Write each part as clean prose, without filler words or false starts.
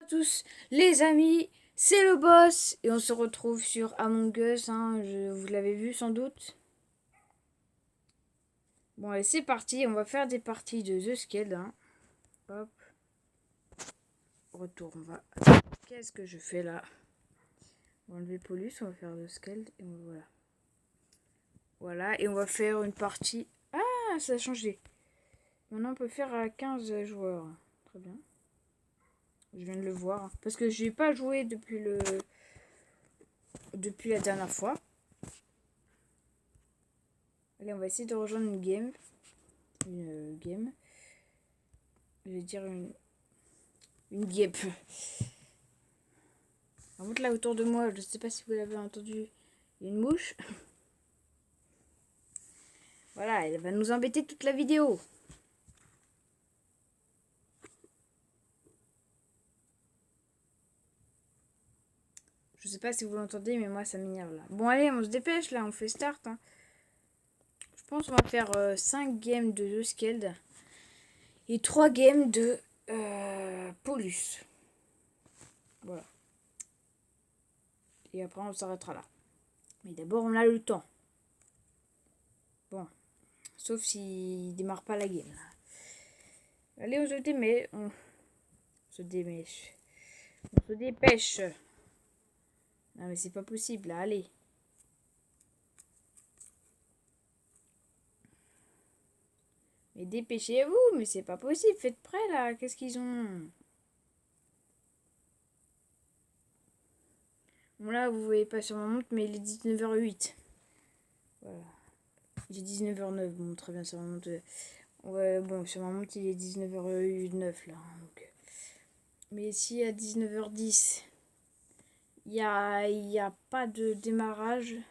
Tous les amis, c'est le boss et on se retrouve sur Among Us, hein, vous l'avez vu sans doute. Bon allez c'est parti, on va faire des parties de The Skeld, hein. Hop, retour, on va... Qu'est-ce que je fais là? On va enlever Polus, on va faire The Skeld et voilà. Voilà, et on va faire une partie... Ah, ça a changé. Maintenant on peut faire à 15 joueurs. Très bien. Je viens de le voir, hein, parce que j'ai pas joué depuis la dernière fois. Allez, on va essayer de rejoindre une game. Je vais dire une guêpe. En fait, là autour de moi, je ne sais pas si vous l'avez entendu, il y a une mouche. Voilà, elle va nous embêter toute la vidéo. Je sais pas si vous l'entendez, mais moi ça m'énerve là. Bon allez, on se dépêche là, on fait start, hein. Je pense qu'on va faire 5 games de The Skeld et 3 games de Polus. Voilà. Et après on s'arrêtera là. Mais d'abord on a le temps. Bon. Sauf s'il démarre pas la game là. Allez, on se démêche. On se dépêche. On se dépêche. Non mais c'est pas possible là, allez. Mais dépêchez-vous, mais c'est pas possible, faites prêt là, qu'est-ce qu'ils ont? Bon là, vous voyez pas sur ma montre, mais il est 19h08. Voilà. J'ai 19h09, bon très bien sur ma montre. Ouais, bon, sur ma montre il est 19h09 là. Donc. Mais si à 19h10, il y a pas de démarrage, il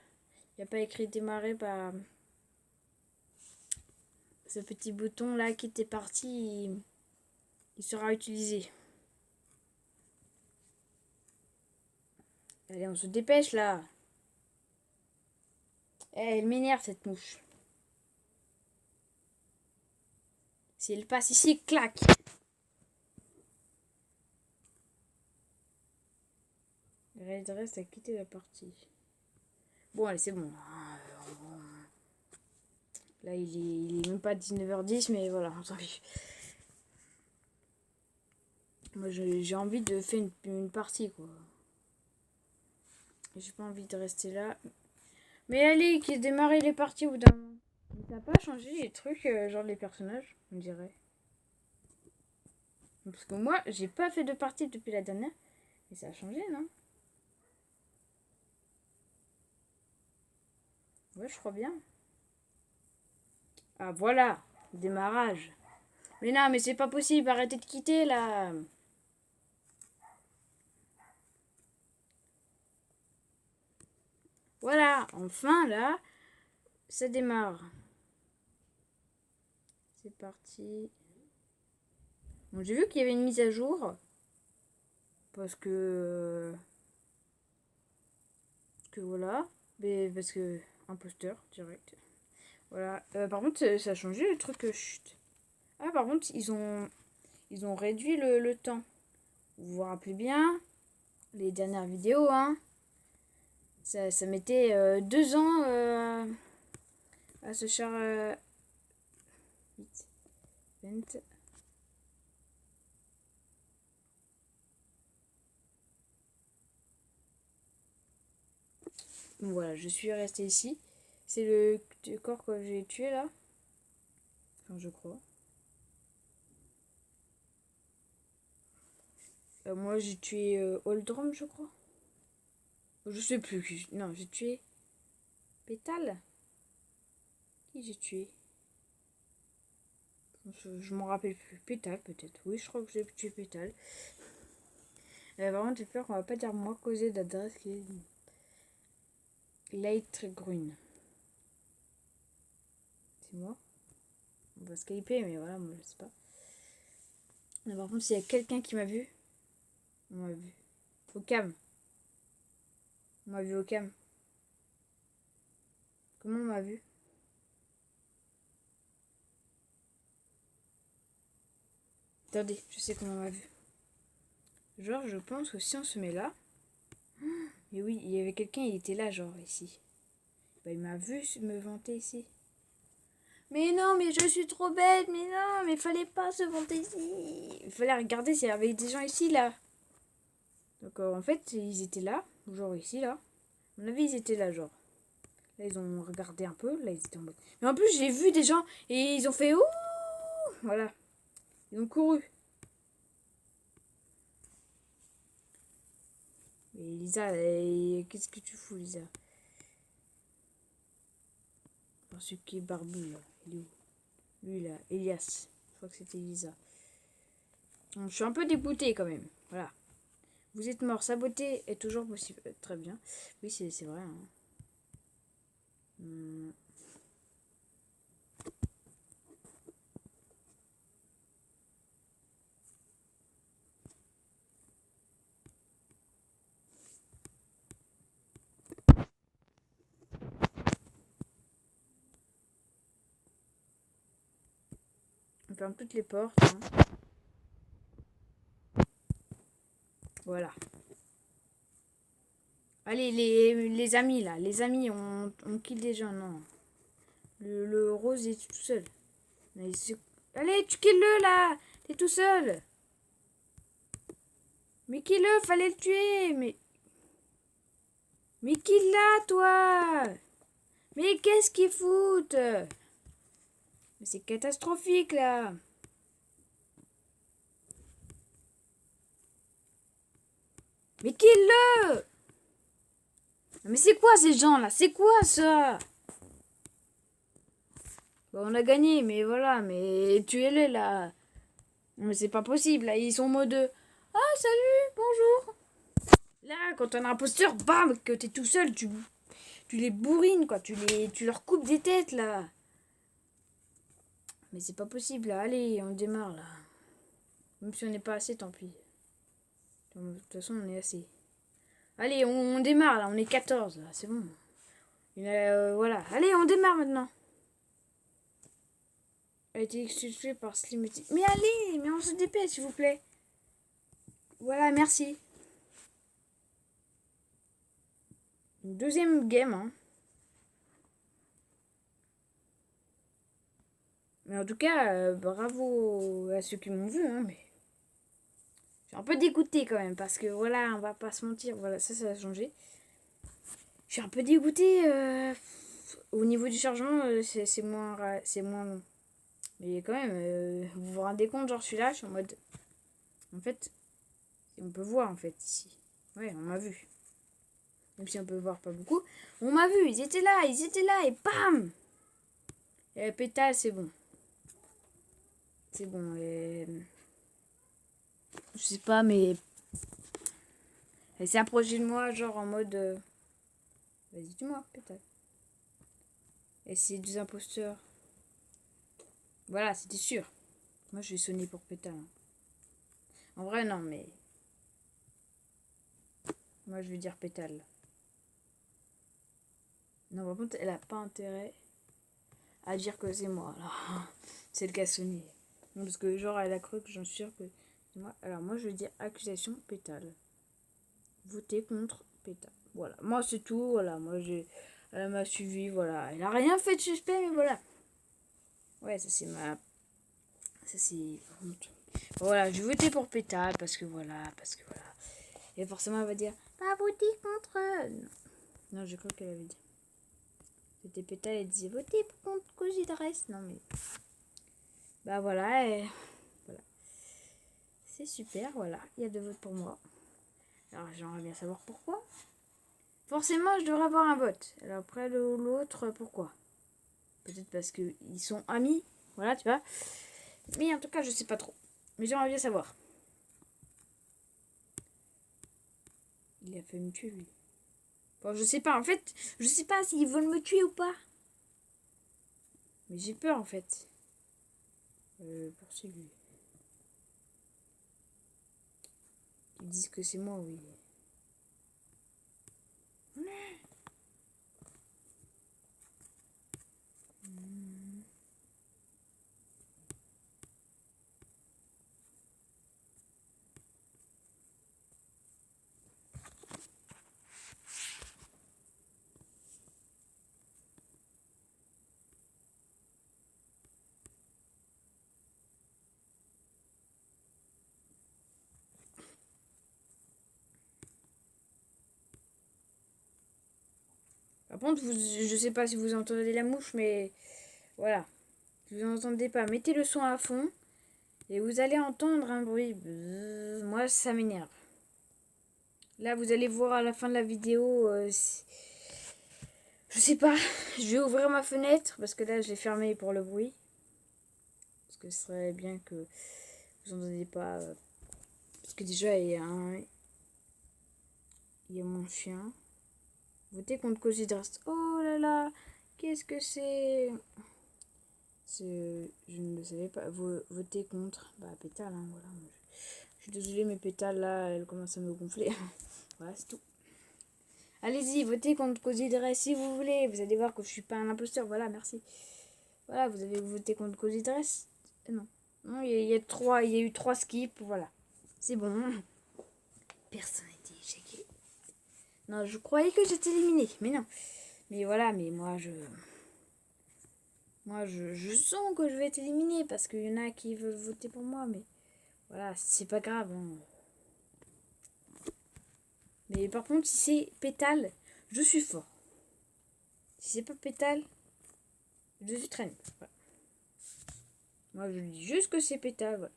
n'y a pas écrit démarrer, bah... Ce petit bouton là qui était parti, il sera utilisé. Allez, on se dépêche là. Elle m'énerve cette mouche. Si elle passe ici, clac. Red reste à quitter la partie. Bon, allez, c'est bon. Là, il est même pas 19h10, mais voilà, on s'en fiche. Moi, j'ai envie de faire une partie, quoi. J'ai pas envie de rester là. Mais allez, qui démarrer les parties au bout d'un moment. Mais ça n'a pas changé les trucs, genre les personnages, on dirait. Parce que moi, j'ai pas fait de partie depuis la dernière. Mais ça a changé, non? Ouais, je crois bien. Ah, voilà. Démarrage. Mais non, mais c'est pas possible. Arrêtez de quitter, là. Voilà. Enfin, là, ça démarre. C'est parti. Bon, j'ai vu qu'il y avait une mise à jour. Parce que... voilà. Mais parce que... Imposteur, direct. Voilà. Par contre, ça a changé le truc. Chut. Ah, par contre, ils ont réduit le temps. Vous vous rappelez bien les dernières vidéos, hein. Ça mettait 2 ans à se charger. 8, 20. Voilà, je suis restée ici. C'est le corps que j'ai tué là. Enfin, je crois. Moi, j'ai tué Oldrum, je crois. Je sais plus. Non, j'ai tué Pétale. Qui j'ai tué? Je m'en rappelle plus. Pétale, peut-être. Oui, je crois que j'ai tué Pétale. Vraiment, j'ai peur qu'on va pas dire moi causer d'adresse qui est Light Green. C'est moi. On va skyper, mais voilà, moi je sais pas. Mais par contre, s'il y a quelqu'un qui m'a vu, on m'a vu. Au cam. On m'a vu au cam. Comment on m'a vu? Attendez, je sais comment on m'a vu. Genre, je pense que si on se met là... Et oui, il y avait quelqu'un, il était là, genre, ici. Bah, il m'a vu me vanter ici. Mais non, mais je suis trop bête, mais non, mais fallait pas se vanter ici. Il fallait regarder s'il y avait des gens ici, là. Donc, en fait, ils étaient là, genre ici, là. À mon avis, ils étaient là, genre. Là, ils ont regardé un peu, là, ils étaient en mode... Mais en plus, j'ai vu des gens, et ils ont fait... Ouh, voilà. Ils ont couru. Mais Lisa, qu'est-ce que tu fous, Lisa? Enfin, celui qui est barbu, là. Il est où? Lui, là, Elias. Je crois que c'était Lisa. Donc, je suis un peu dégoûtée, quand même. Voilà. Vous êtes mort. Saboter est toujours possible. Très bien. Oui, c'est vrai. Hein. On ferme toutes les portes. Hein. Voilà. Allez, les amis, là. Les amis, on kill des gens. Non. Le rose est tout seul. Allez, tu killes-le, là. T'es tout seul. Mais kill-le, fallait le tuer. Mais kill-la, toi. Mais qu'est-ce qu'ils foutent? Mais c'est catastrophique, là. Mais kill-le. Mais c'est quoi ces gens-là? C'est quoi ça? Bon, on a gagné, mais voilà, mais tuez-les, là. Mais c'est pas possible, là. Ils sont en mode... Ah, salut, bonjour. Là, quand on a un imposteur, bam, que t'es tout seul, tu les bourrines, quoi. Tu leur coupes des têtes, là. Mais c'est pas possible, là. Allez, on démarre, là. Même si on n'est pas assez, tant pis. De toute façon, on est assez. Allez, on démarre, là. On est 14, là. C'est bon. Voilà. Allez, on démarre, maintenant. A été expulsée par Slimity. Mais allez, mais on se dépêche, s'il vous plaît. Voilà, merci. Une deuxième game, hein. Mais en tout cas, bravo à ceux qui m'ont vu, hein, mais... Je suis un peu dégoûtée quand même, parce que voilà, on va pas se mentir, voilà, ça a changé. Je suis un peu dégoûtée, au niveau du chargement, c'est moins long. Mais quand même, vous vous rendez compte, genre celui-là, je suis en mode... En fait, on peut voir en fait ici. Ouais, on m'a vu. Même si on peut voir pas beaucoup. On m'a vu, ils étaient là, et bam. Et pétale, c'est bon. C'est bon, je sais pas, mais... Elle s'est approchée de moi, genre en mode... Vas-y, dis-moi, pétale. Et c'est des imposteurs. Voilà, c'était sûr. Moi, je vais sonner pour pétale. Hein. En vrai, non, mais... Moi, je vais dire pétale. Non, par contre, elle a pas intérêt à dire que c'est moi, là. C'est le cas sonné. Non, parce que, genre, elle a cru que j'en suis sûre que c'est moi. Alors, moi, je vais dire accusation pétale. Voter contre pétale. Voilà. Moi, c'est tout. Voilà. Moi, elle m'a suivi. Voilà. Elle a rien fait de suspect, mais voilà. Ouais, ça, c'est ma... Ça, c'est... Voilà, je vais voter pour pétale parce que voilà. Et forcément, elle va dire pas voter contre. Non, je crois qu'elle avait dit. C'était pétale, elle disait voter contre Cogidresse. Non, mais. Bah voilà, et... voilà. C'est super, voilà. Il y a 2 votes pour moi. Alors, j'aimerais bien savoir pourquoi. Forcément, je devrais avoir un vote. Alors, après l'autre, pourquoi? Peut-être parce qu'ils sont amis. Voilà, tu vois. Mais en tout cas, je sais pas trop. Mais j'aimerais bien savoir. Il a fait me tuer, lui. Bon, je sais pas. En fait, je sais pas s'ils veulent me tuer ou pas. Mais j'ai peur, en fait. Poursuivre lui. Ils disent que c'est moi, oui. contre, je sais pas si vous entendez la mouche, mais voilà. Si vous n'entendez pas, mettez le son à fond et vous allez entendre un bruit. Bzzz, moi, ça m'énerve. Là, vous allez voir à la fin de la vidéo. Je sais pas. Je vais ouvrir ma fenêtre parce que là, je l'ai fermée pour le bruit. Parce que ce serait bien que vous n'entendiez pas. Parce que déjà, il y a mon chien. Votez contre Cozy Dress. Oh là là, qu'est-ce que c'est? Je ne le savais pas. Votez contre. Bah, pétale, hein, voilà. Je suis désolée, mes pétales là, elles commencent à me gonfler. Voilà, c'est tout. Allez-y, votez contre Cozy Dress si vous voulez. Vous allez voir que je suis pas un imposteur. Voilà, merci. Voilà, vous avez voté contre Cozy Dress. Non. Non, il y a eu 3 skips. Voilà. C'est bon. Personne n'a été échecé. Non, je croyais que j'étais éliminée. Mais non. Mais voilà, mais moi, je sens que je vais être éliminée parce qu'il y en a qui veulent voter pour moi. Mais voilà, c'est pas grave. Hein. Mais par contre, si c'est pétale, je suis fort. Si c'est pas pétale, je suis très nul. Voilà. Moi, je dis juste que c'est pétale. Voilà.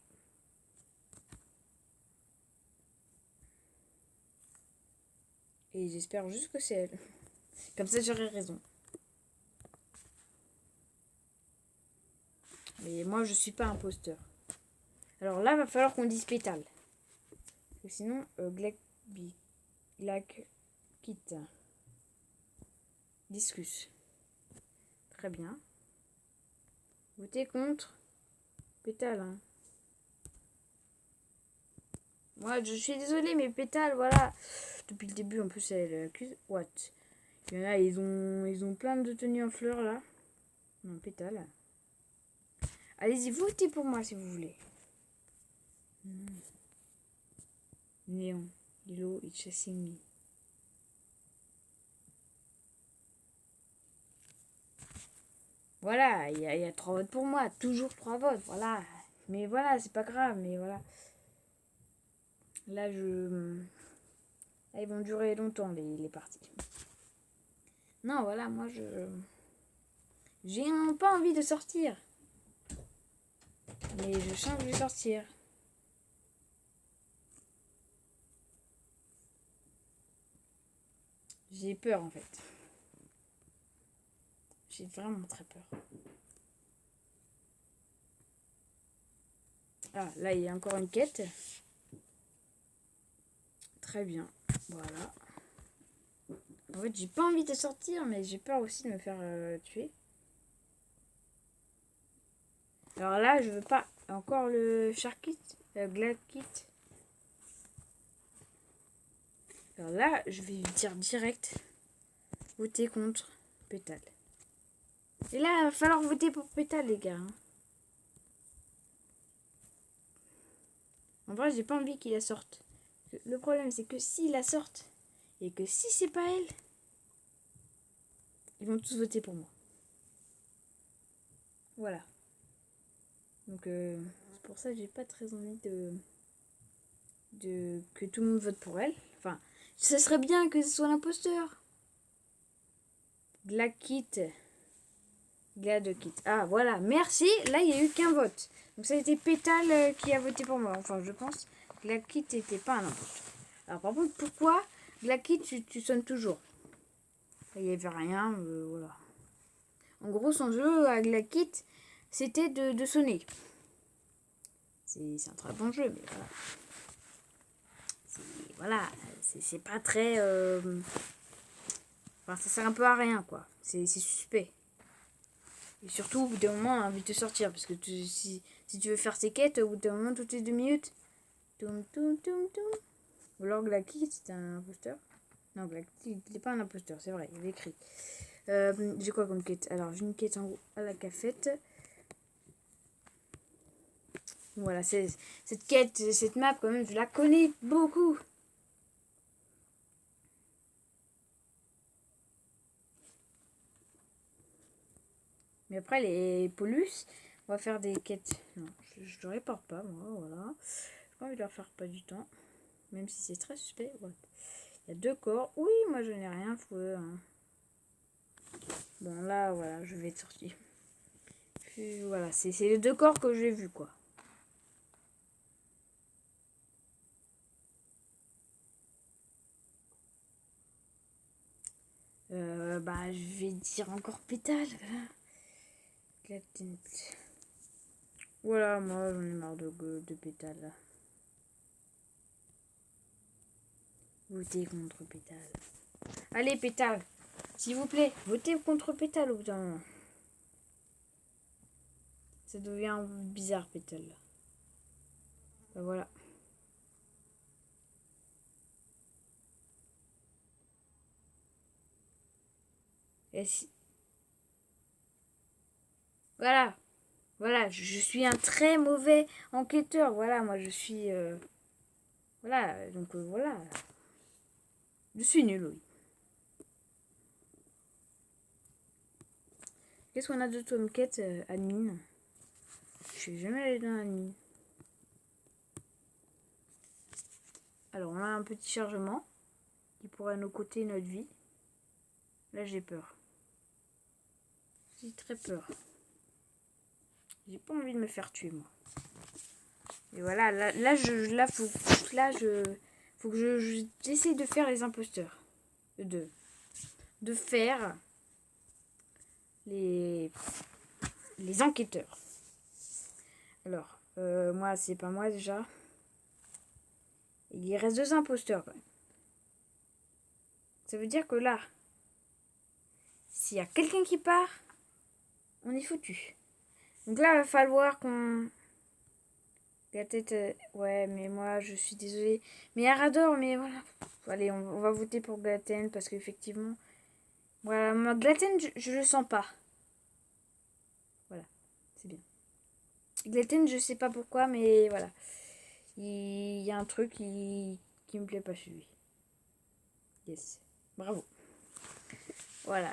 Et j'espère juste que c'est elle. Comme ça, j'aurai raison. Mais moi, je suis pas imposteur. Alors là, va falloir qu'on dise pétale. Parce que sinon, Glac, quitte. Discus. Très bien. Votez contre. Pétale. Hein. Moi, je suis désolée, mais pétale, voilà. Depuis le début, en plus, elle accuse. What? Il y en a, ils ont plein de tenues en fleurs, là. Non, pétale. Allez-y, votez pour moi, si vous voulez. Néon. Lilo is chasing me. Voilà, il y a 3 votes pour moi. Toujours 3 votes, voilà. Mais voilà, c'est pas grave, mais voilà. Là, là, ils vont durer longtemps, les parties. Non, voilà, moi, j'ai pas envie de sortir. Mais je sens que je vais sortir. J'ai peur, en fait. J'ai vraiment très peur. Ah, là, il y a encore une quête. Très bien. Voilà. En fait, j'ai pas envie de sortir, mais j'ai peur aussi de me faire tuer. Alors là, je veux pas encore le Shark Kit, Glad Kit. Alors là, je vais dire direct voter contre Pétale. Et là, il va falloir voter pour Pétale, les gars. Hein. En vrai, j'ai pas envie qu'il la sorte. Le problème, c'est que s'il la sorte, et que si c'est pas elle, ils vont tous voter pour moi. Voilà. Donc, c'est pour ça que j'ai pas très envie que tout le monde vote pour elle. Enfin, ce serait bien que ce soit l'imposteur. Glad Kit. Glad Kit. Ah, voilà. Merci. Là, il n'y a eu qu'un vote. Donc, ça a été Pétale qui a voté pour moi. Enfin, je pense. Glad Kit n'était pas un imposteur. Alors, par contre, pourquoi Glad Kit, tu sonnes toujours? Il n'y avait rien. Voilà. En gros, son jeu à Glad Kit, c'était de sonner. C'est un très bon jeu, mais voilà. Voilà, c'est pas très... Enfin, ça sert un peu à rien, quoi. C'est suspect. Et surtout, au bout d'un moment, on a envie de sortir. Parce que si tu veux faire tes quêtes, au bout d'un moment, toutes les 2 minutes... Toum, toum, toum, toum. Ou alors Glacky, c'était un imposteur. Non, Glacky, il n'est pas un imposteur, c'est vrai, il est écrit. J'ai quoi comme quête? Alors, j'ai une quête en haut à la cafette. Voilà, cette quête, cette map, quand même, je la connais beaucoup. Mais après, les Polus, on va faire des quêtes. Non, je ne répare pas, moi, voilà. J'ai pas envie de leur faire pas du temps. Même si c'est très suspect. Voilà. Il y a 2 corps. Oui, moi, je n'ai rien foué. Hein. Bon, là, voilà, je vais être sorti. Puis, voilà, c'est les 2 corps que j'ai vus, quoi. Bah, je vais dire encore pétale. Voilà, moi, j'en ai marre de pétale, là. Votez contre pétale. Allez, pétale, s'il vous plaît, votez contre pétale au bout d'un moment. Ça devient bizarre, pétale. Ben voilà. Et si... Voilà. Voilà, je suis un très mauvais enquêteur. Voilà, moi je suis... Voilà, donc voilà. Je suis nul, oui. Qu'est-ce qu'on a de Tomcat admin? Je suis jamais allé dans admin. Alors, on a un petit chargement qui pourrait nous coûter notre vie. Là, j'ai peur. J'ai très peur. J'ai pas envie de me faire tuer, moi. Et voilà, faut que j'essaie de faire les imposteurs. De faire les enquêteurs. Alors, moi, c'est pas moi déjà. Il reste 2 imposteurs quand même. Ça veut dire que là, s'il y a quelqu'un qui part, on est foutu. Donc là, il va falloir qu'on... La tête... ouais, mais moi, je suis désolée. Mais Arador, mais voilà. Allez, on va voter pour Glaten parce qu'effectivement... Voilà, moi, Glaten, je le sens pas. Voilà, c'est bien. Glaten, je sais pas pourquoi, mais voilà. Il y a un truc qui me plaît pas chez lui. Yes. Bravo. Voilà.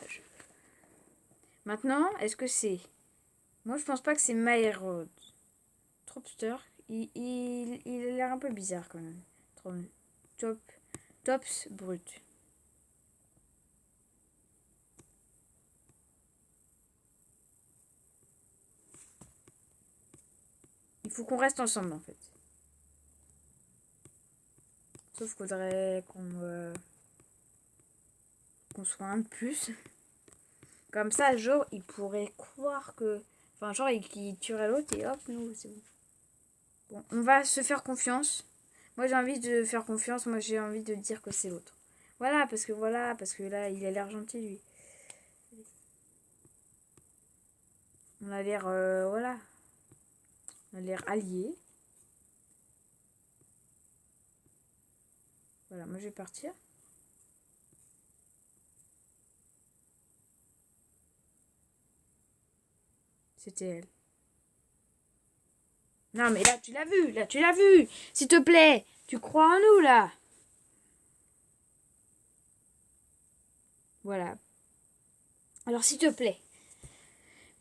Maintenant, est-ce que c'est... Moi, je pense pas que c'est Myrod. Tropster, il a l'air un peu bizarre quand même. Tops brut. Il faut qu'on reste ensemble en fait. Sauf qu'il faudrait qu'on soit un de plus. Comme ça, genre, il pourrait croire que... Enfin, genre, il tuerait l'autre et hop, nous, c'est bon. Bon, on va se faire confiance. Moi, j'ai envie de faire confiance. Moi, j'ai envie de dire que c'est l'autre. Voilà, parce que là, il a l'air gentil, lui. On a l'air, voilà. On a l'air alliés. Voilà, moi, je vais partir. C'était elle. Non, mais là, tu l'as vu. Là, tu l'as vu. S'il te plaît, tu crois en nous, là. Voilà. Alors, s'il te plaît,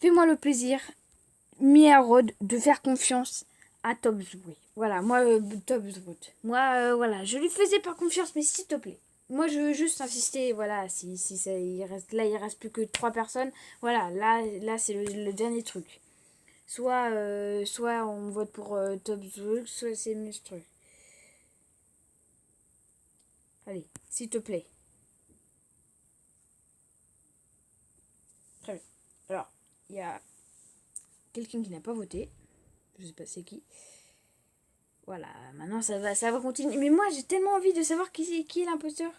fais-moi le plaisir, Mierod, de faire confiance à Topswood. Voilà, moi, Topswood. Moi, voilà, je lui faisais pas confiance, mais s'il te plaît. Moi, je veux juste insister, voilà, si ça, il reste plus que 3 personnes. Voilà, là c'est le dernier truc. Soit on vote pour Topswood, soit c'est Mustruc. Allez, s'il te plaît. Très bien. Alors, il y a quelqu'un qui n'a pas voté. Je sais pas c'est qui. Voilà, maintenant ça va continuer. Mais moi j'ai tellement envie de savoir qui est l'imposteur.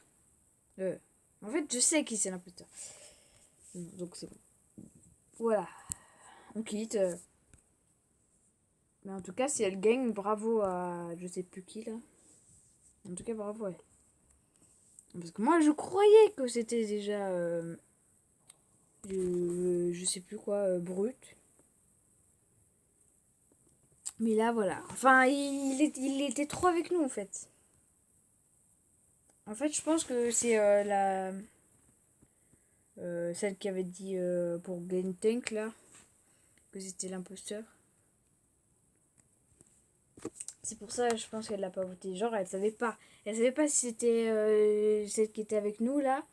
En fait, je sais qui c'est l'imposteur. Donc c'est bon. Voilà. On quitte. Mais en tout cas, si elle gagne, bravo à je sais plus qui là. En tout cas, bravo à elle. Parce que moi je croyais que c'était déjà. Je sais plus quoi, brut. Mais là, voilà. Enfin, il était trop avec nous en fait. En fait, je pense que c'est celle qui avait dit pour Glen Tank là, que c'était l'imposteur. C'est pour ça, je pense qu'elle l'a pas voté. Genre, elle savait pas. Elle savait pas si c'était celle qui était avec nous là,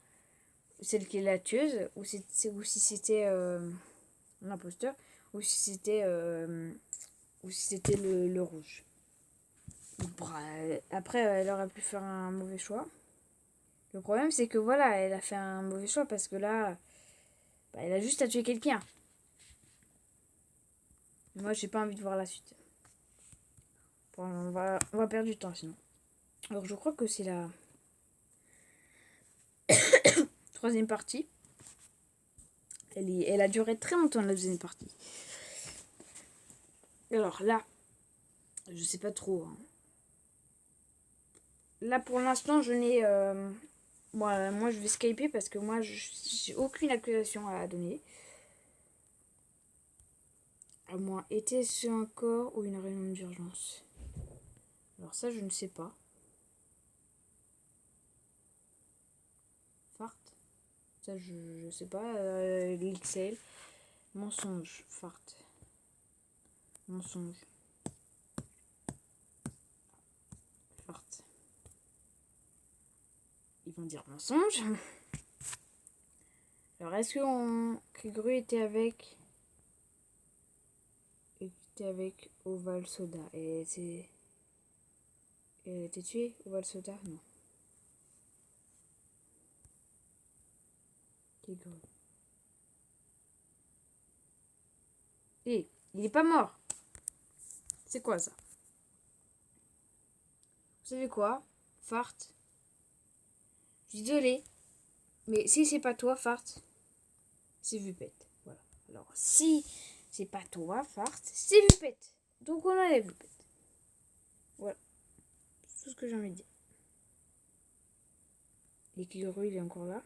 celle qui est la tueuse, ou si c'était l'imposteur, ou si c'était le rouge. Après, elle aurait pu faire un mauvais choix. Le problème, c'est que voilà, elle a fait un mauvais choix parce que là, elle a juste à tuer quelqu'un. Moi, j'ai pas envie de voir la suite. Bon, on va perdre du temps sinon. Alors, je crois que c'est la troisième partie. Elle a duré très longtemps, la deuxième partie. Alors là, je sais pas trop. Hein. Là, pour l'instant, je n'ai... moi, je vais skyper parce que moi, j'ai aucune accusation à donner. À moins, était-ce un corps ou une réunion d'urgence? Alors ça, je ne sais pas. Fart? Ça, je sais pas. L'XL. Mensonge. Fart. Mensonge. Fart. Ils vont dire mensonge. Alors, est-ce que Gru était avec Oval Soda et elle a été tuée, Oval Soda? Non. Qui Gru? Eh, il est pas mort. C'est quoi ça? Vous savez quoi? Fart. Je suis désolée. Mais si c'est pas toi, Fart, c'est Vupette. Voilà. Alors, si c'est pas toi, Fart, c'est Vupette. Donc on enlève Vupette. Voilà. C'est tout ce que j'ai envie de dire. Et Kiguru, il est encore là.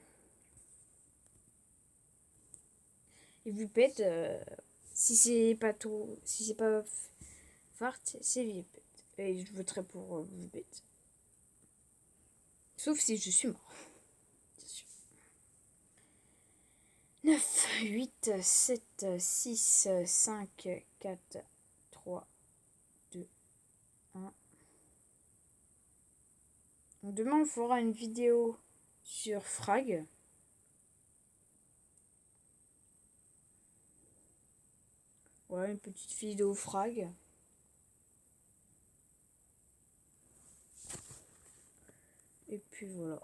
Et Vupette, si c'est pas tout, si c'est pas Fart, c'est Vupette. Et je voterai pour Vupette. Sauf si je suis mort. Bien sûr. 9, 8, 7, 6, 5, 4, 3, 2, 1. Donc demain, on fera une vidéo sur Frag. Ouais, une petite vidéo Frag. Et puis voilà.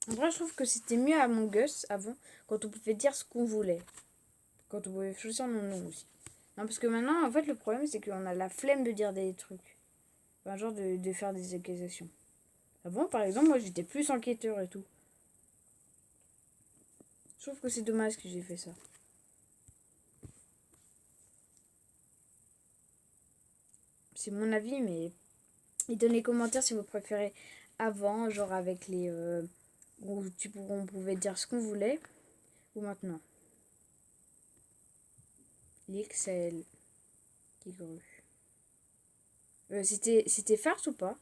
En vrai, je trouve que c'était mieux à Among Us avant, quand on pouvait dire ce qu'on voulait. Quand on pouvait choisir nos noms aussi. Non, parce que maintenant, en fait, le problème, c'est qu'on a la flemme de dire des trucs. Enfin, genre de faire des accusations. Avant, par exemple, moi, j'étais plus enquêteur et tout. Je trouve que c'est dommage que j'ai fait ça. C'est mon avis, mais... Et dans les commentaires si vous préférez avant, genre avec les... où on pouvait dire ce qu'on voulait. Ou maintenant. L'XL. Qui grue. C'était farce ou pas?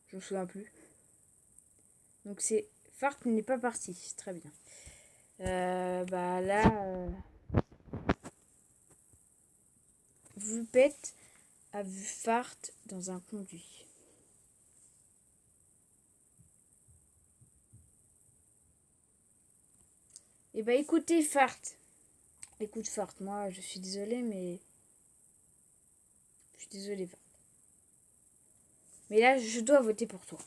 Je me souviens plus. Donc c'est... Fart n'est pas parti. Très bien. Bah là... Vupette a vu Fart dans un conduit. Et bah écoutez Fart. Écoute Fart, moi je suis désolée mais... Je suis désolée Fart. Mais là je dois voter pour toi.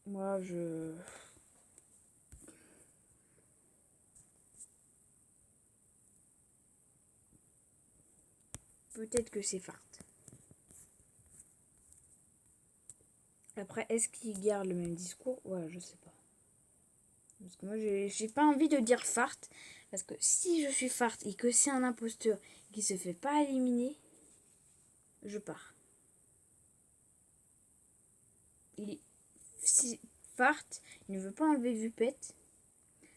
Moi je... Peut-être que c'est Fart. Après, est-ce qu'il garde le même discours? Ouais, je sais pas. Parce que moi, j'ai pas envie de dire Fart. Parce que si je suis Fart et que c'est un imposteur qui se fait pas éliminer, je pars. Si Fart, il ne veut pas enlever Vupette.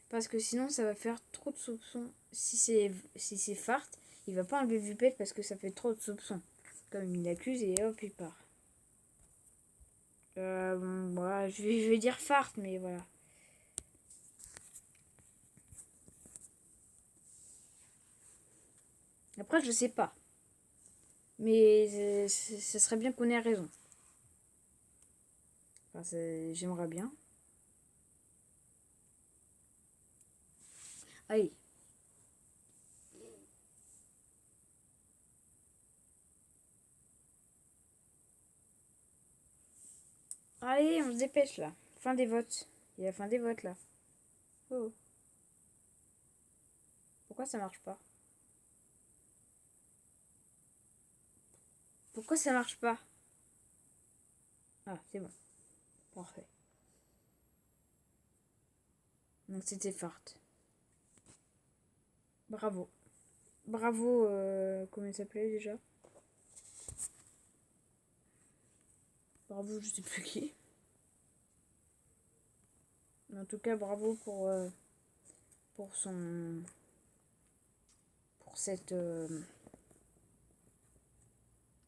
Parce que sinon, ça va faire trop de soupçons. Si c'est Fart, il va pas enlever Vupette parce que ça fait trop de soupçons. Comme il accuse et hop, il part. Voilà, je vais dire Fart, mais voilà. Après, je sais pas. Mais ce serait bien qu'on ait raison. Enfin, j'aimerais bien. Allez. Allez, on se dépêche là. Fin des votes. Il y a la fin des votes là. Oh. Pourquoi ça marche pas? Pourquoi ça marche pas? Ah, c'est bon. Parfait. Donc c'était Fart. Bravo. Bravo, comment il s'appelait déjà? Bravo, je sais plus qui. Mais en tout cas, bravo pour son... pour cette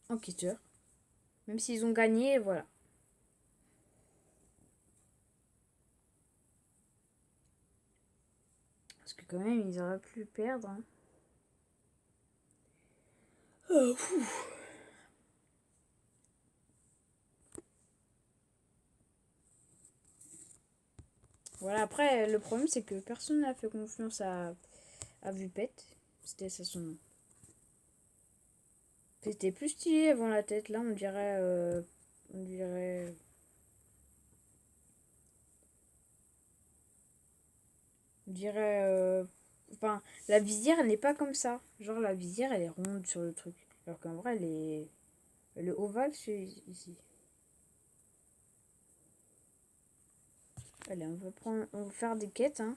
enquêteur. Même s'ils ont gagné, voilà. Parce que quand même, ils auraient pu perdre. Hein. Oh, voilà, après, le problème, c'est que personne n'a fait confiance à Vupette. C'était ça son nom. C'était plus stylé avant la tête. Là, on dirait... on dirait... On dirait... Enfin, la visière, elle n'est pas comme ça. Genre, la visière, elle est ronde sur le truc. Alors qu'en vrai, elle est ovale ici. Allez, on va faire des quêtes, hein.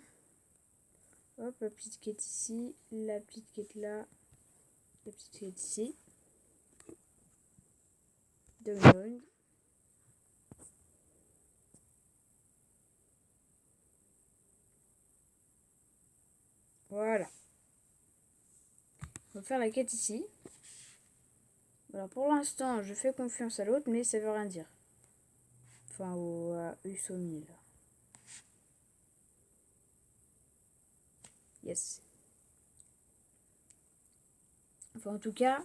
Hop, la petite quête ici, la petite quête là, la petite quête ici. Download. Voilà. On va faire la quête ici. Voilà, pour l'instant, je fais confiance à l'autre, mais ça veut rien dire. Enfin, au Usomi, là. Yes. Enfin, en tout cas,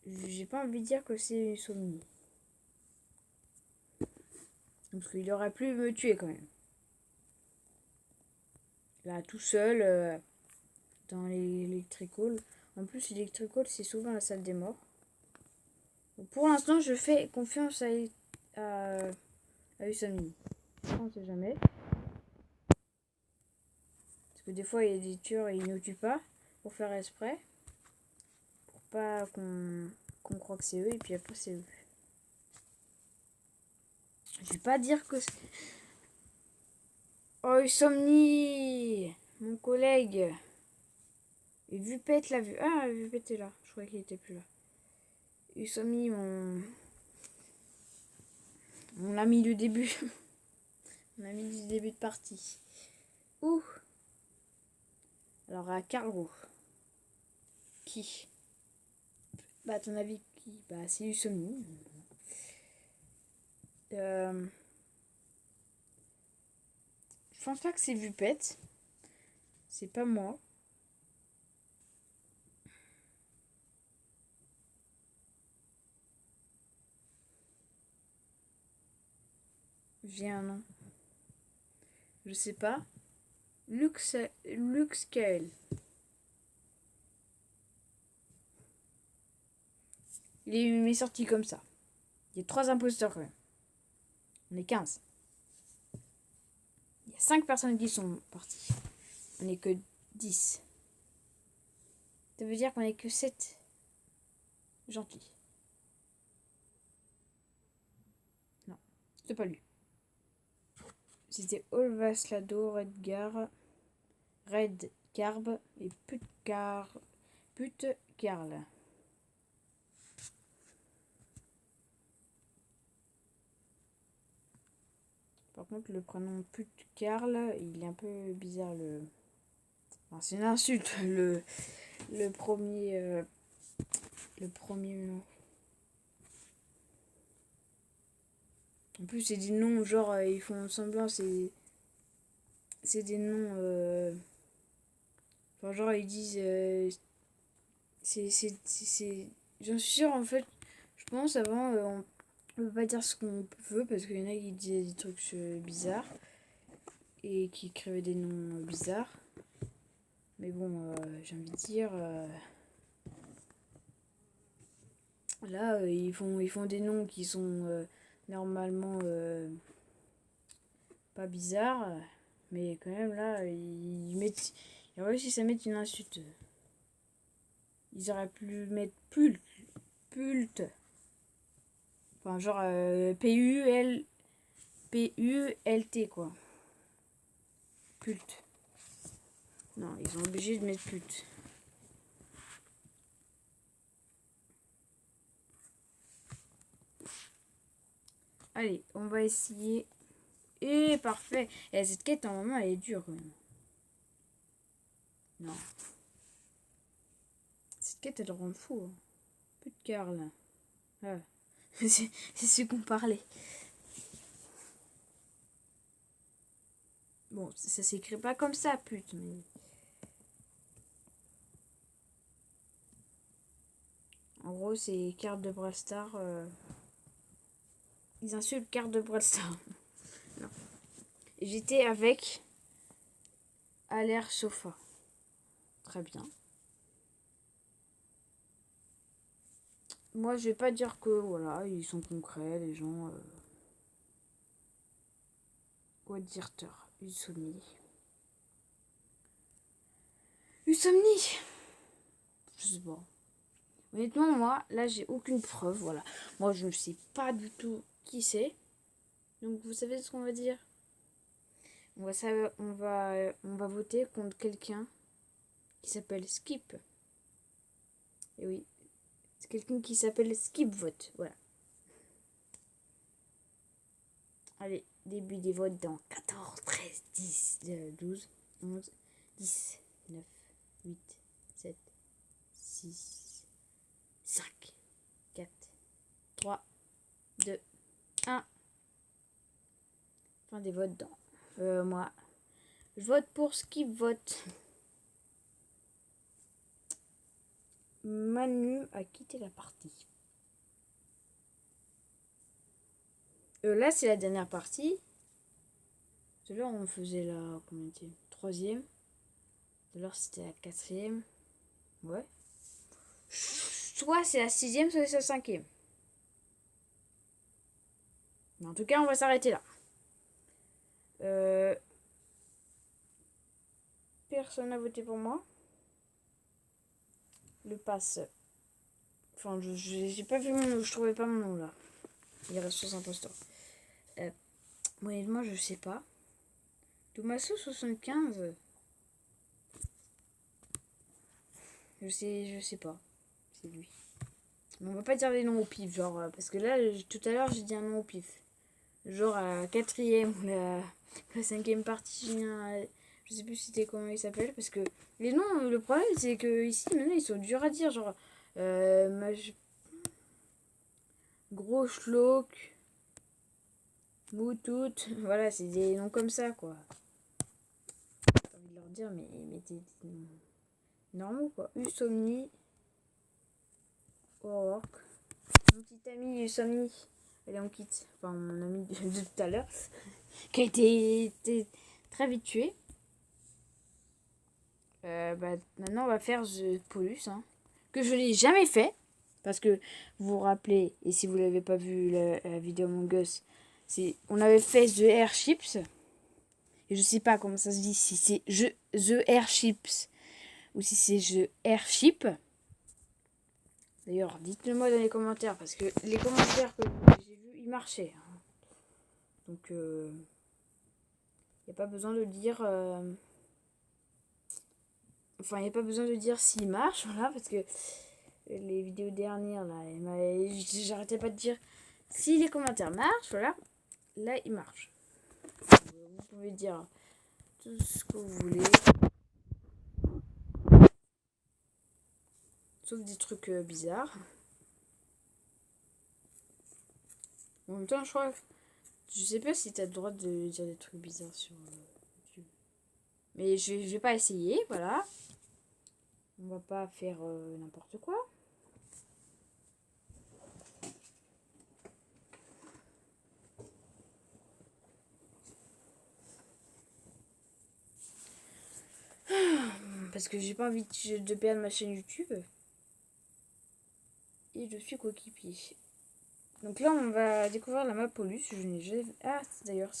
j'ai pas envie de dire que c'est Usomi. Parce qu'il aurait pu me tuer quand même. Là, tout seul, dans l'électricole. En plus, l'électricole, c'est souvent la salle des morts. Donc, pour l'instant, je fais confiance à Usami. On sait jamais. Parce que des fois, il y a des tueurs et ils ne tuent pas pour faire exprès. Pour pas qu'on croit que c'est eux et puis après, c'est eux. Je vais pas dire que c'est... Oh, Usomni, mon collègue. Et Vupette l'a vu. Ah, Vupette est là. Je croyais qu'il était plus là. Usomni, mon ami du début. Mon ami du début de partie. Ouh. Alors, à Cargo. Qui? Bah, à ton avis, qui? Bah, c'est Usomni. Je pense pas que c'est Vupette. C'est pas moi. J'ai un nom. Je sais pas. Luxcale. Il m'est sorti comme ça. Il y a 3 imposteurs quand même. On est 15. Il y a 5 personnes qui sont parties. On n'est que 10. Ça veut dire qu'on n'est que 7 gentils. Non, c'est pas lui. C'était Olvaslado, Red Carb et Pute Carl. Par contre, le prénom Pute Carl, il est un peu bizarre. Enfin, c'est une insulte. Le premier. Le premier. En plus, c'est des noms, genre, ils font semblant, c'est des noms. Enfin, genre, ils disent... J'en suis sûre, en fait. Je pense, avant, on peut pas dire ce qu'on veut, parce qu'il y en a qui disaient des trucs bizarres. Et qui écrivaient des noms bizarres. Mais bon, j'ai envie de dire... là, ils font des noms qui sont normalement pas bizarres. Mais quand même, là, ils réussissent à mettre une insulte. Ils auraient pu mettre pult. Enfin, genre P-U-L-T, quoi. Pult. Non, ils sont obligés de mettre pult. Allez, on va essayer. Et parfait. Et cette quête, normalement, elle est dure, quand même. Non. Cette quête, elle rend fou. Hein. Plus de cœur, là. Ah. C'est ce qu'on parlait. Bon, ça s'écrit pas comme ça, pute, mais... En gros, c'est carte de Brawl Stars. Ils insultent carte de Brawl Stars. Non. J'étais avec Alair Sofa. Très bien. Moi, je vais pas dire que, voilà, ils sont concrets, les gens. Quoi dire tard. Insomnie. Insomnie. Je sais pas. Honnêtement, moi, là, j'ai aucune preuve, voilà. Moi, je ne sais pas du tout qui c'est. Donc, vous savez ce qu'on va dire? On va voter contre quelqu'un qui s'appelle Skip. Et oui, c'est quelqu'un qui s'appelle Skip Vote, voilà. Allez, début des votes dans 14, 13, 10, 12, 11, 10, 9, 8, 7, 6, 5, 4, 3, 2, 1. Fin des votes dans. Moi, je vote pour Skip Vote. Manu a quitté la partie. Là, c'est la dernière partie. Tout à l'heure, on faisait la troisième. Tout à l'heure, c'était la quatrième. Ouais. Soit c'est la sixième, soit c'est la cinquième. Mais en tout cas, on va s'arrêter là. Personne n'a voté pour moi. Le passe. Enfin, j'ai pas vu mon nom. Je trouvais pas mon nom là. Il reste 60 imposteurs. Honnêtement, je sais pas. Tommaso 75. Je sais pas. C'est lui. Mais on va pas dire les noms au pif, genre. Parce que là, tout à l'heure, j'ai dit un nom au pif. Genre à la quatrième ou la cinquième partie, je sais plus c'était comment il s'appelle. Parce que les noms, le problème, c'est que ici, maintenant, ils sont durs à dire. Genre, Gros Schlock, Moutout. Voilà, c'est des noms comme ça, quoi. J'ai envie de leur dire, mais t'es normaux, quoi. Usomni. Work. Mon petit ami Usomni. Allez, on quitte. Enfin, mon ami de tout à l'heure. Qui a été très vite tué. Maintenant, on va faire The Polus. Hein, que je n'ai jamais fait. Parce que vous vous rappelez, et si vous l'avez pas vu la vidéo Among Us, on avait fait The Airships. Et je sais pas comment ça se dit, si c'est The Airships ou si c'est The Airship. D'ailleurs, dites-le moi dans les commentaires, parce que les commentaires que j'ai vus, ils marchaient. Hein. Donc, il n'y a pas besoin de dire... Enfin, il n'y a pas besoin de dire s'il marche, voilà, parce que les vidéos dernières, là, j'arrêtais pas de dire si les commentaires marchent, voilà, là, ils marchent. Vous pouvez dire tout ce que vous voulez. Sauf des trucs bizarres. En même temps, je crois... Je sais pas si t'as le droit de dire des trucs bizarres sur YouTube. Mais je vais pas essayer, voilà. On va pas faire n'importe quoi. Parce que j'ai pas envie de perdre ma chaîne YouTube. Et je suis coéquipier. Donc là, on va découvrir la map Polus. Je n'ai jamais... Ah, d'ailleurs,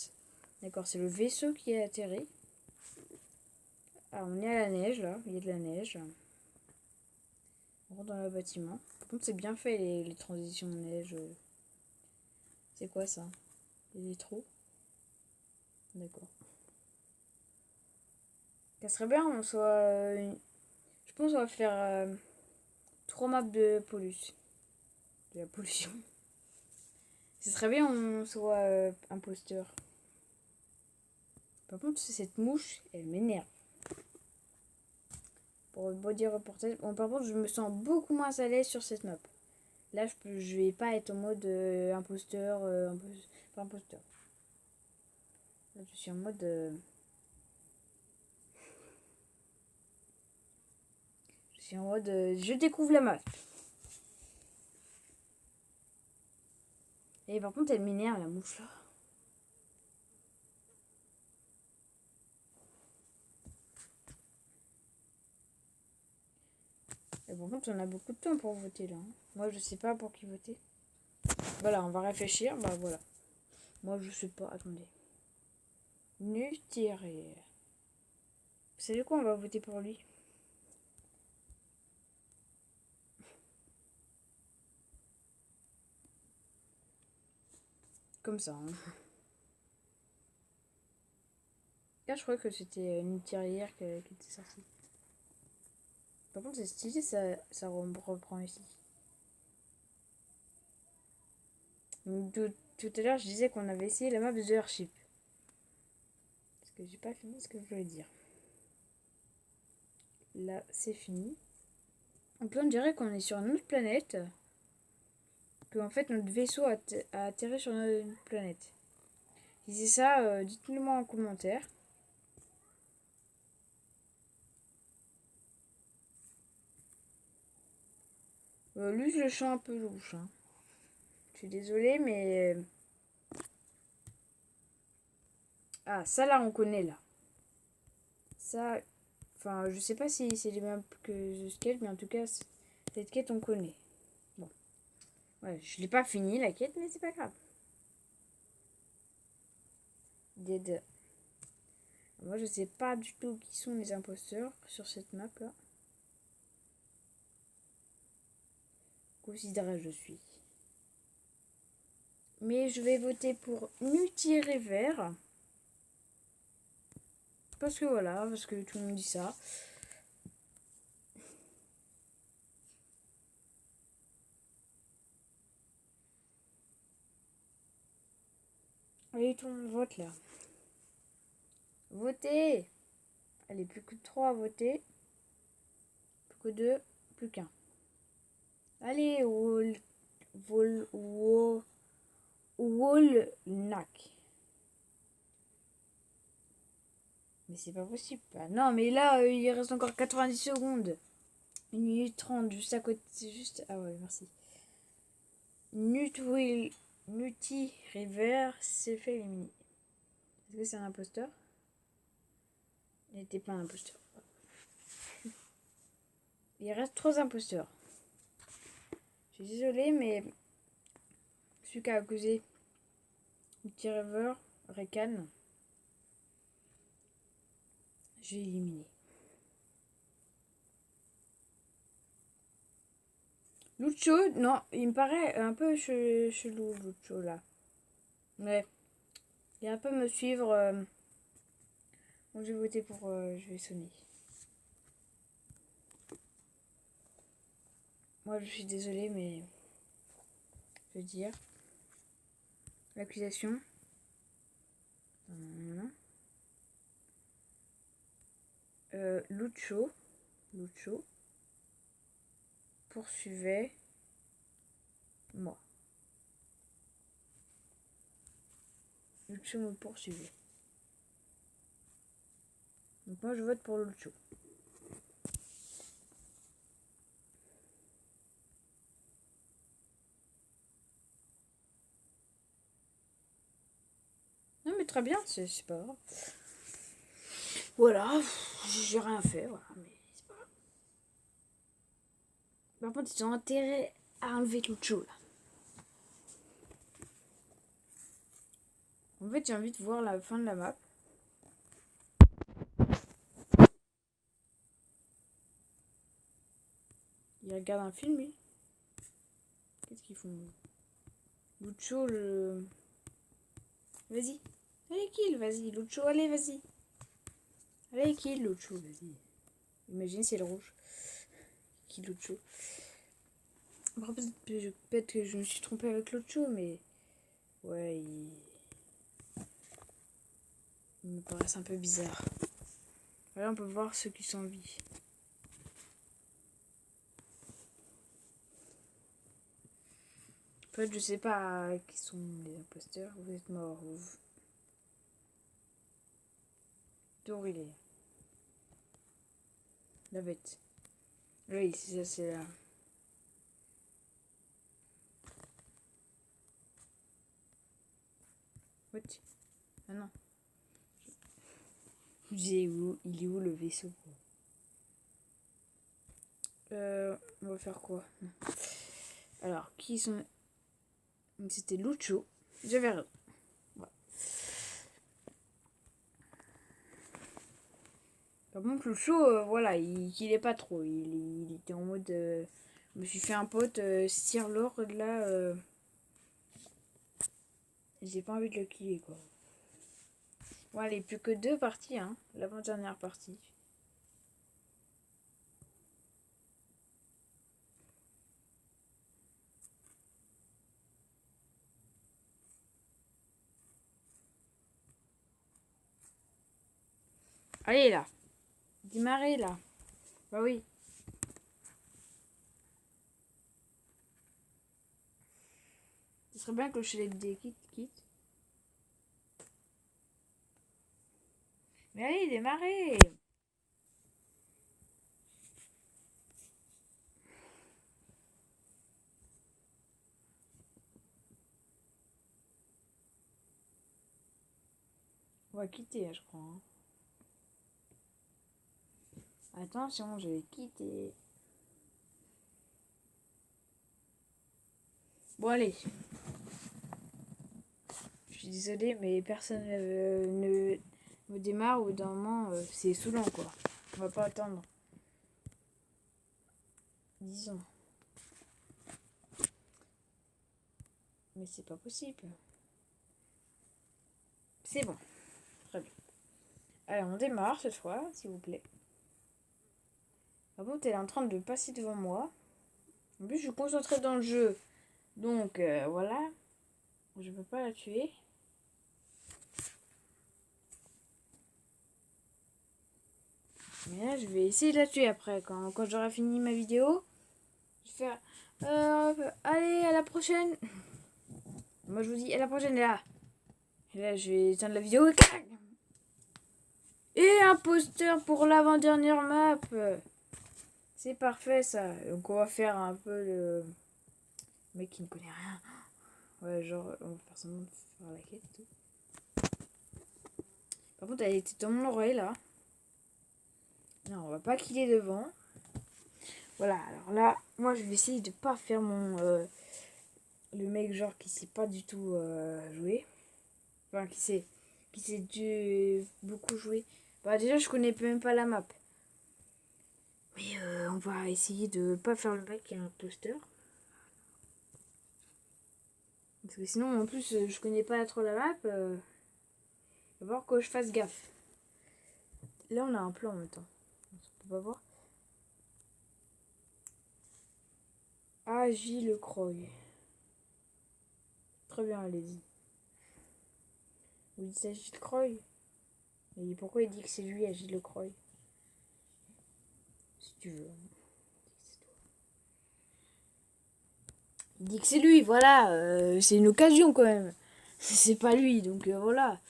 d'accord, c'est le vaisseau qui est atterri. Ah, on est à la neige, là. Il y a de la neige. On rentre dans le bâtiment. Par contre, c'est bien fait, les transitions de neige. C'est quoi, ça? Les trous? D'accord. Ça serait bien, on soit... Je pense qu'on va faire 3 maps de Polus. De la pollution. Ce serait bien, on soit imposteur. Par contre, cette mouche, elle m'énerve. Pour le body reportage. Bon, par contre, je me sens beaucoup moins à l'aise sur cette map. Là, je vais pas être en mode imposteur. Pas imposteur. Là, je suis en mode. Je suis en mode. Je découvre la map. Et par contre, elle m'énerve, la mouche là. Et par contre, on a beaucoup de temps pour voter là. Moi, je sais pas pour qui voter. Voilà, on va réfléchir. Bah voilà. Moi, je sais pas. Attendez. Nutiré. Vous savez quoi? On va voter pour lui. Comme ça. Hein. Là, je crois que c'était une tirière qui était sortie. Par contre, c'est stylé, ça reprend ici. Tout à l'heure, je disais qu'on avait essayé la map de The Airship. Parce que j'ai pas fini ce que je voulais dire. Là, c'est fini. Donc là, on dirait qu'on est sur une autre planète. Que en fait, notre vaisseau a atterri sur notre planète. Si c'est ça, dites-le moi en commentaire. Lui, je le sens un peu louche. Hein. Je suis désolée, mais... Ah, ça là, on connaît là. Ça... Enfin, je sais pas si c'est les mêmes que The Skate, mais en tout cas, cette quête, on connaît. Bon. Ouais, je l'ai pas fini la quête, mais c'est pas grave. Dead. Moi, je sais pas du tout qui sont les imposteurs sur cette map là. Considéré je suis. Mais je vais voter pour Nutiré Vert. Parce que voilà, parce que tout le monde dit ça. Allez, tout le monde vote là. Votez! Allez, plus que 3 à voter. Plus que 2, plus qu'un. Allez, Wolnak. Mais c'est pas possible. Ah, non, mais là, il reste encore 90 secondes. 1 minute 30, juste à côté. C'est juste. Ah ouais, merci. Nuti River s'est fait éliminer. Est-ce que c'est un imposteur? Il n'était pas un imposteur. Il reste 3 imposteurs. Je suis désolée, mais celui qui a accusé Nuti River, Rekan, j'ai éliminé. Lucho, non, il me paraît un peu chelou, Lucho, là. Mais il va un peu me suivre. Donc, je vais voter pour... je vais sonner. Moi, je suis désolée, mais... Je veux dire... L'accusation... Lucho poursuivait moi. Lucho me poursuivait. Donc moi je vote pour Lucho. mais très bien, c'est pas grave. Voilà, j'ai rien fait, voilà, mais c'est pas grave. Par contre, ils ont intérêt à enlever Lucho, là. En fait, j'ai envie de voir la fin de la map. Il regarde un film, lui. Qu'est-ce qu'ils font? Lucho, le... Vas-y. Allez, kill, vas-y. Lucho, allez, vas-y. Allez, kill, Lucho, vas-y. Imagine, c'est le rouge. Kill Lucho. Peut-être que je me suis trompée avec Lucho, mais... Ouais, il me paraissent un peu bizarre. Voilà, on peut voir ceux qui sont en vie. En fait, je sais pas qui sont les imposteurs. Vous êtes morts. D'où il est? La bête. Oui, c'est ça, c'est là. What? Ah non. Il est où le vaisseau? On va faire quoi? Alors, qui sont... C'était Lucho. J'avais raison. Voilà. Par contre, Lucho, voilà, il est pas trop. Il était en mode... je me suis fait un pote, Sirlord, là... J'ai pas envie de le killer, quoi. Bon, allez, plus que 2 parties, hein. L'avant-dernière partie. Allez, là. Démarrez, là. Bah oui. Ce serait bien que le chalet des quitte. Mais allez, démarrez. On va quitter, je crois. Hein. Attention, je vais quitter. Bon, allez. Je suis désolée, mais personne ne me démarre. Au bout d'un moment, c'est saoulant, quoi. On va pas attendre. Disons. Mais c'est pas possible. C'est bon. Très bien. Allez, on démarre cette fois, s'il vous plaît. Par contre, elle est en train de passer devant moi. En plus, je suis concentrée dans le jeu. Donc, voilà. Je peux pas la tuer. Mais là, je vais essayer de la tuer après. Quand j'aurai fini ma vidéo, je vais faire... allez, à la prochaine. Moi, je vous dis à la prochaine, là. Et là, je vais éteindre la vidéo. Et un poster pour l'avant-dernière map. C'est parfait, ça. Donc, on va faire un peu le mec qui ne connaît rien. Ouais, genre, on va faire semblant de faire la quête et tout. Par contre, elle était dans mon oreille, là. Non, on va pas killer devant. Voilà, alors là, moi, je vais essayer de pas faire mon... le mec, genre, qui sait pas du tout jouer. Enfin, qui sait beaucoup jouer. Bah, déjà, je connais même pas la map. Mais on va essayer de pas faire le mec qui est un imposteur. Parce que sinon, en plus, je connais pas trop la map. Il va falloir que je fasse gaffe. Là, on a un plan en même temps. On peut pas voir. Agile le Croy. Très bien, allez-y. Vous dites Agile Croy. Mais pourquoi il dit que c'est lui, Agile le Croy? Si tu veux. Il dit que c'est lui, voilà. C'est une occasion quand même. C'est pas lui, donc voilà.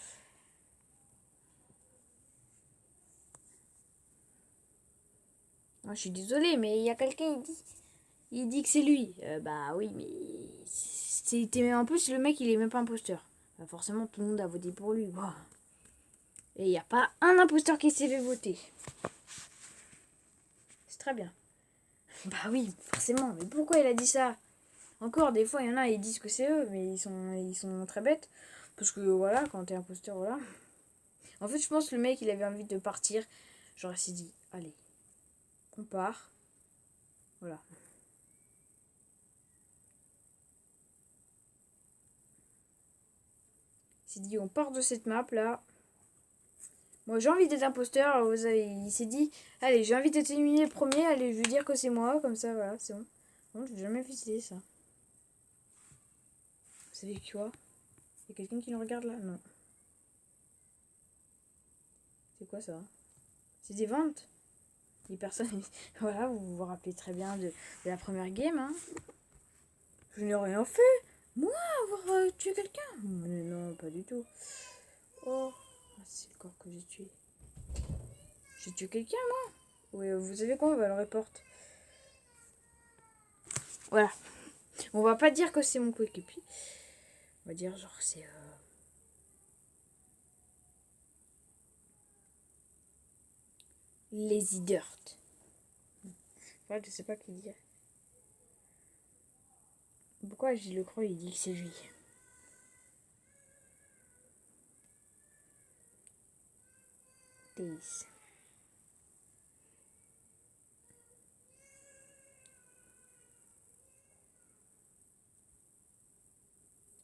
Moi, je suis désolée, mais il y a quelqu'un, il dit que c'est lui. Bah oui, mais en plus, le mec, il est même pas imposteur. Bah, forcément, tout le monde a voté pour lui. Wow. Et il n'y a pas un imposteur qui s'est fait voter. C'est très bien. Bah oui, forcément. Mais pourquoi il a dit ça? Encore, des fois, il y en a, ils disent que c'est eux, mais ils sont très bêtes. Parce que voilà, quand t'es imposteur, voilà. En fait, je pense que le mec, il avait envie de partir. Genre, il s'est dit, allez, on part. Voilà. Il s'est dit, on part de cette map, là. Moi, j'ai envie d'être imposteur. Vous savez, il s'est dit, allez, j'ai envie d'être éliminé le premier. Allez, je vais dire que c'est moi. Comme ça, voilà, c'est bon. Bon, j'ai jamais visité ça. Vous savez quoi? Il y a quelqu'un qui nous regarde, là? Non. C'est quoi, ça? C'est des ventes? Les personnes... voilà, vous vous rappelez très bien de la première game, hein. Je n'ai rien fait. Moi, avoir tué quelqu'un? Mais non, pas du tout. Oh, c'est le corps que j'ai tué. J'ai tué quelqu'un, moi? Oui, vous savez quoi? On va le report. Voilà. On va pas dire que c'est mon coéquipier. On va dire, genre, c'est... Lazy Dirt. Ouais, je sais pas qui dire. Pourquoi je le crois, il dit que c'est lui. Days.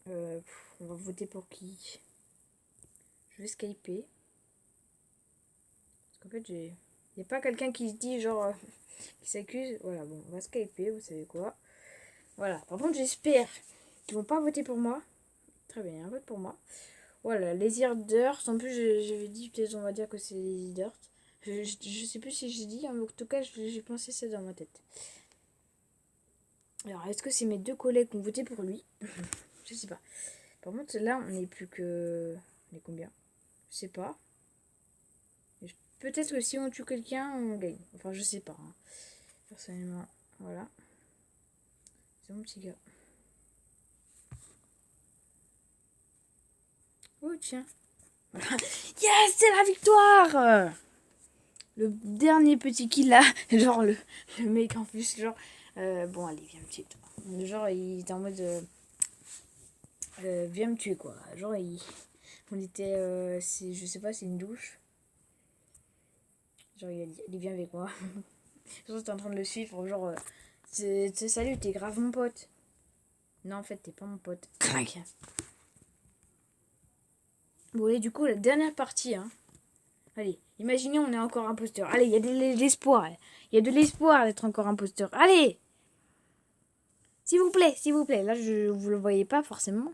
On va voter pour qui? Je vais skyper. Parce qu'en fait, j'ai... Il n'y a pas quelqu'un qui se dit, genre, qui s'accuse. Voilà, bon, on va skyper, vous savez quoi. Voilà, par contre, j'espère qu'ils vont pas voter pour moi. Très bien, un vote pour moi. Voilà, les Dirt. En plus, j'avais dit, peut-être on va dire que c'est les Dirt. Je sais plus si j'ai dit, hein, mais en tout cas, j'ai pensé ça dans ma tête. Alors, est-ce que c'est mes deux collègues qui ont voté pour lui? Je sais pas. Par contre, là, on n'est plus que... On est combien? Je sais pas. Peut-être que si on tue quelqu'un, on gagne. Enfin, je sais pas. Hein. Personnellement, voilà. C'est mon petit gars. Oh, tiens. Voilà. Yes, c'est la victoire! Le dernier petit kill là. Genre, le mec en plus, genre... bon, allez, viens me tuer, toi. Genre, il était en mode... viens me tuer, quoi. Genre, on était... je sais pas, c'est une douche. Genre, il a dit, allez, viens avec moi. Genre, t'es en train de le suivre, genre... salut, t'es grave mon pote. Non, en fait, t'es pas mon pote. Bon, et du coup, la dernière partie, hein. Allez, imaginez, on est encore imposteur. Allez, il y a de l'espoir. Il y a de l'espoir d'être encore imposteur. Allez! S'il vous plaît, s'il vous plaît. Là, vous le voyez pas forcément.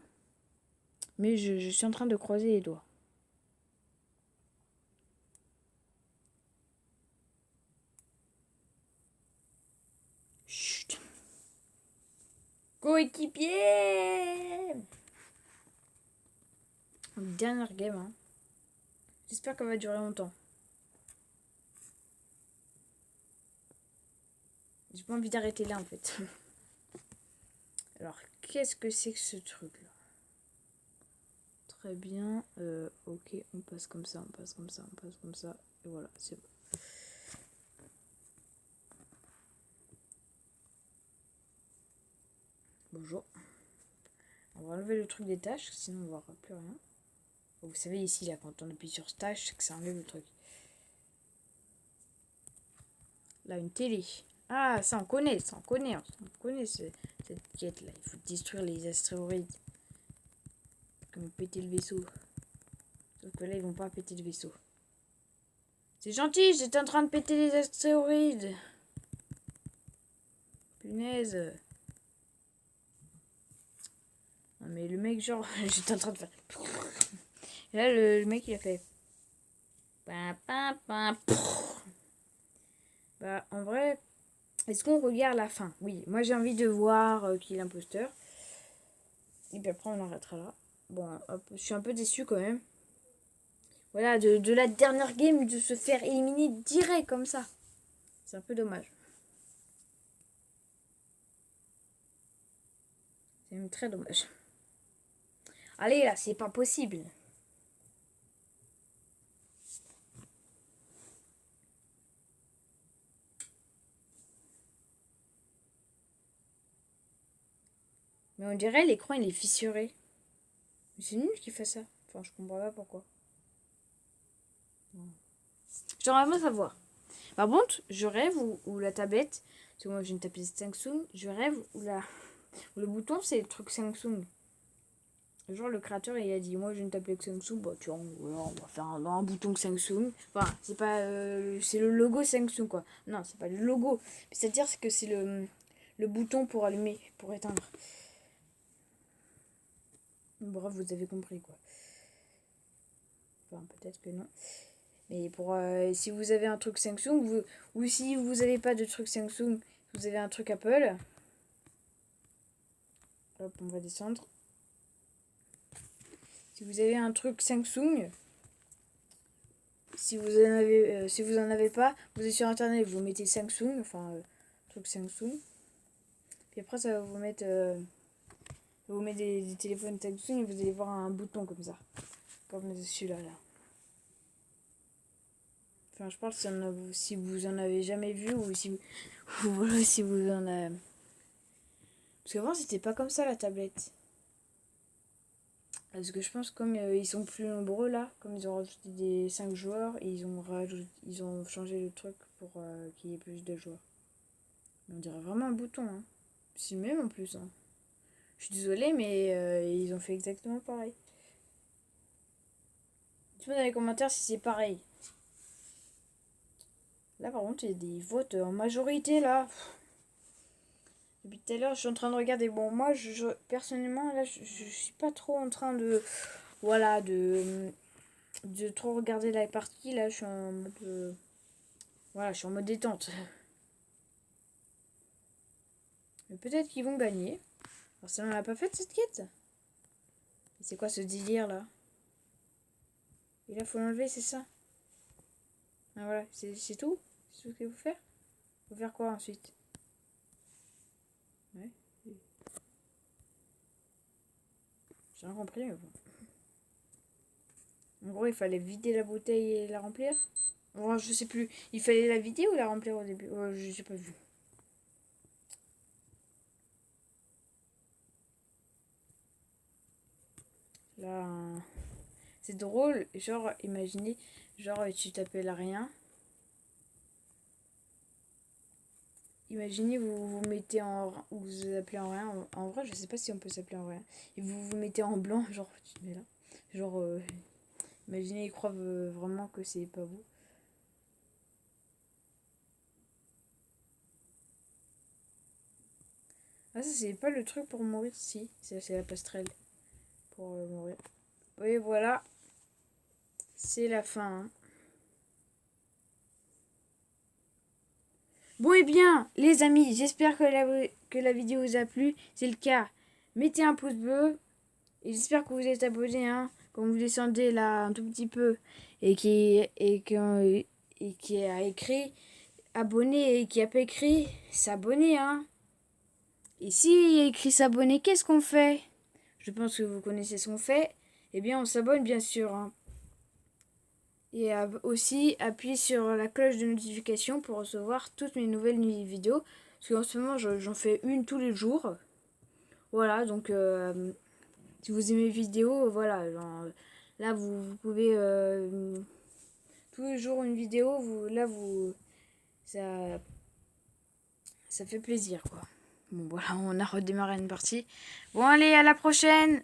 Mais je suis en train de croiser les doigts. Chut. Coéquipier! Dernière game, hein. J'espère qu'elle va durer longtemps. J'ai pas envie d'arrêter là, en fait. Alors, qu'est-ce que c'est que ce truc-là? Très bien. Ok, on passe comme ça, on passe comme ça, on passe comme ça. Et voilà, c'est bon. Bonjour. On va enlever le truc des tâches, sinon on ne verra plus rien. Vous savez ici, là, quand on appuie sur tâche, c'est que ça enlève le truc. Là, une télé. Ah, ça on connaît, ça on connaît. On connaît cette quête là. Il faut détruire les astéroïdes. Comme péter le vaisseau. Sauf que là, ils vont pas péter le vaisseau. C'est gentil, j'étais en train de péter les astéroïdes. Punaise. Non mais le mec, genre, j'étais en train de faire... Et là, le mec, il a fait... Bah, en vrai, est-ce qu'on regarde la fin? Oui, moi j'ai envie de voir qui est l'imposteur. Et puis après, on arrêtera là. Bon, hop, je suis un peu déçue quand même. Voilà, de la dernière game, de se faire éliminer direct comme ça. C'est un peu dommage. C'est même très dommage. Allez là, c'est pas possible. Mais on dirait l'écran il est fissuré. Mais c'est nul qui fait ça. Enfin, je comprends pas pourquoi. J'aimerais bien savoir. Par contre, je rêve où la tablette, parce que moi j'ai une tablette Samsung, je rêve où le bouton c'est le truc Samsung. Genre le créateur il a dit moi j'ai une tablette Samsung, bah tu vois, on va faire un bouton Samsung. Enfin, c'est pas c'est le logo Samsung quoi. Non, c'est pas le logo. C'est-à-dire que c'est le bouton pour allumer, pour éteindre. Bref, vous avez compris quoi. Enfin, peut-être que non. Mais pour si vous avez un truc Samsung, ou si vous n'avez pas de truc Samsung, vous avez un truc Apple. Hop, on va descendre. Si vous avez un truc Samsung, si vous en avez pas, vous allez sur internet, vous mettez Samsung, enfin truc Samsung. Puis après ça va vous mettre des téléphones Samsung et vous allez voir un bouton comme ça, comme celui-là là. Enfin, je parle si vous en avez jamais vu ou si si vous en avez. Parce qu'avant c'était pas comme ça la tablette. Parce que je pense comme ils sont plus nombreux là, comme ils ont rajouté des 5 joueurs, et ils ont changé le truc pour qu'il y ait plus de joueurs. Mais on dirait vraiment un bouton, hein. C'est le même en plus, hein. Je suis désolée, mais ils ont fait exactement pareil. Dites-moi dans les commentaires si c'est pareil. Là par contre il y a des votes en majorité là. Depuis tout à l'heure je suis en train de regarder. Bon moi personnellement là je suis pas trop en train de... Voilà de trop regarder la partie. Là je suis en mode... voilà, je suis en mode détente. Mais peut-être qu'ils vont gagner. Alors ça on l'a pas fait cette quête. C'est quoi ce délire là? Et là faut l'enlever, c'est ça? Ah voilà, c'est tout? C'est tout ce qu'il faut faire? Faut faire quoi ensuite? Ouais. J'ai rien compris mais bon. En gros il fallait vider la bouteille et la remplir. Bon, je sais plus. Il fallait la vider ou la remplir au début? Je sais pas vu. Là, c'est drôle. Genre, imaginez, genre tu t'appelles rien. Imaginez, vous vous mettez en... Ou vous vous appelez en rien. En vrai, je sais pas si on peut s'appeler en rien. Et vous vous mettez en blanc, genre, tu te mets là. Genre, imaginez, ils croient vraiment que c'est pas vous. Ah, ça, c'est pas le truc pour mourir, si. C'est la passerelle pour mourir. Oui, voilà. C'est la fin, hein. Bon et bien, les amis, j'espère que la vidéo vous a plu. C'est le cas, mettez un pouce bleu. Et j'espère que vous êtes abonnés, hein. Quand vous descendez là un tout petit peu et qui a écrit abonné et qui a pas écrit s'abonner, hein. Et si il y a écrit s'abonner, qu'est-ce qu'on fait? Je pense que vous connaissez ce qu'on fait. Eh bien, on s'abonne bien sûr, hein. Et aussi, appuyez sur la cloche de notification pour recevoir toutes mes nouvelles vidéos. Parce qu'en ce moment, j'en fais une tous les jours. Voilà, donc si vous aimez mes vidéos, voilà. Genre, là, vous pouvez... tous les jours une vidéo, ça, ça fait plaisir, quoi. Bon, voilà, on a redémarré une partie. Bon, allez, à la prochaine!